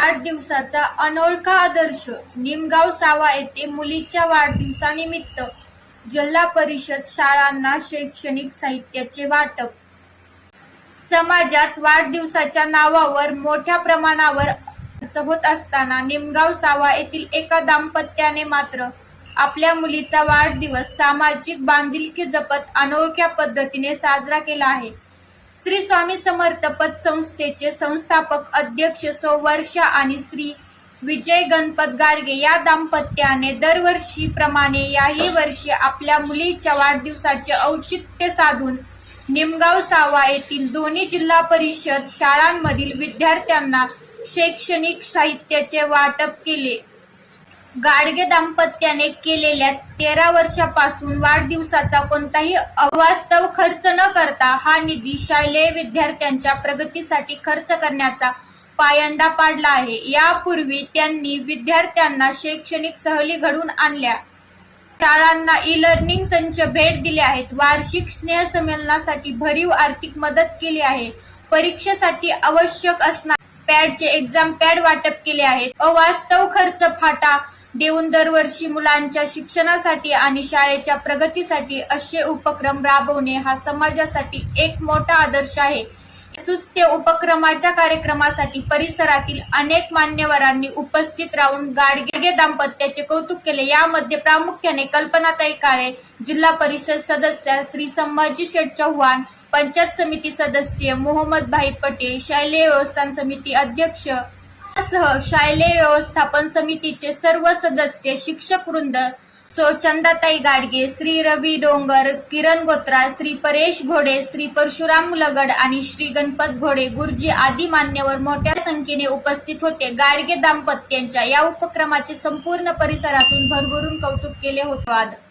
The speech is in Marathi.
वाढदिवसाचा अनोळखा आदर्श. निमगाव सावा येथे मुलीच्या वाढदिवसानिमित्त जिल्हा परिषद शाळांना शैक्षणिक साहित्याचे वाटप. समाजात वाढदिवसाच्या नावावर मोठ्या प्रमाणावर खर्च होत असताना निमगाव सावा येथील एका दाम्पत्याने मात्र आपल्या मुलीचा वाढदिवस सामाजिक बांधिलकी जपत अनोळख्या पद्धतीने साजरा केला आहे. श्री स्वामी समर्थ पतसंस्थेचे संस्थापक अध्यक्ष सौ वर्षा आणि श्री विजय गणपत गाडगे या दाम्पत्याने दरवर्षीप्रमाणे याही वर्षी आपल्या मुलीच्या वाढदिवसाचे औचित्य साधून निमगाव सावा येथील दोन्ही जिल्हा परिषद शाळांमधील विद्यार्थ्यांना शैक्षणिक साहित्याचे वाटप केले. गाडगे दाम्पत्याने केलेल्या 13 वर्षापासून वाढदिवसाचा कोणताही अवास्तव खर्च न करता हा निधी शालेय विद्यार्थ्यांच्या प्रगतीसाठी खर्च करण्याचा पायंडा पाडला आहे. यापूर्वी त्यांनी विद्यार्थ्यांना शैक्षणिक सहली घडवून आणल्या, शाळांना ई-लर्निंग संच भेट दिले आहेत, वार्षिक स्नेहसंमेलनासाठी भरीव आर्थिक मदत केली आहे, परीक्षेसाठी आवश्यक असणारे पॅडचे एक्झाम पॅड वाटप केले आहेत. अवास्तव खर्च फाटा देऊन दरवर्षी मुलांच्या शिक्षणासाठी आणि शाळेच्या प्रगतीसाठी असे उपक्रम राबवणे हा समाजासाठी एक मोठा आदर्श आहे. स्तुत्य उपक्रमाच्या कार्यक्रमासाठी परिसरातील अनेक मान्यवरांनी उपस्थित राहून गाडगे दाम्पत्याचे कौतुक केले. यामध्ये प्रामुख्याने कल्पनाताई काळे, जिल्हा परिषद सदस्य श्री संभाजी शेठ चव्हाण, पंचायत समिती सदस्य मोहम्मद भाई पटेल, शालेय व्यवस्थापन समिती अध्यक्ष सह शालेय व्यवस्थापन समितीचे सर्व सदस्य, शिक्षक वृंद, सौ चंदाताई गाडगे, श्री रवी डोंगर, किरण गोत्रा, श्री परेश घोडे, श्री परशुराम लगड आणि श्री गणपत घोडे गुरुजी आदी मान्यवर मोठ्या संख्येने उपस्थित होते. गाडगे दाम्पत्यांच्या या उपक्रमाचे संपूर्ण परिसरातून भरभरून कौतुक केले होते.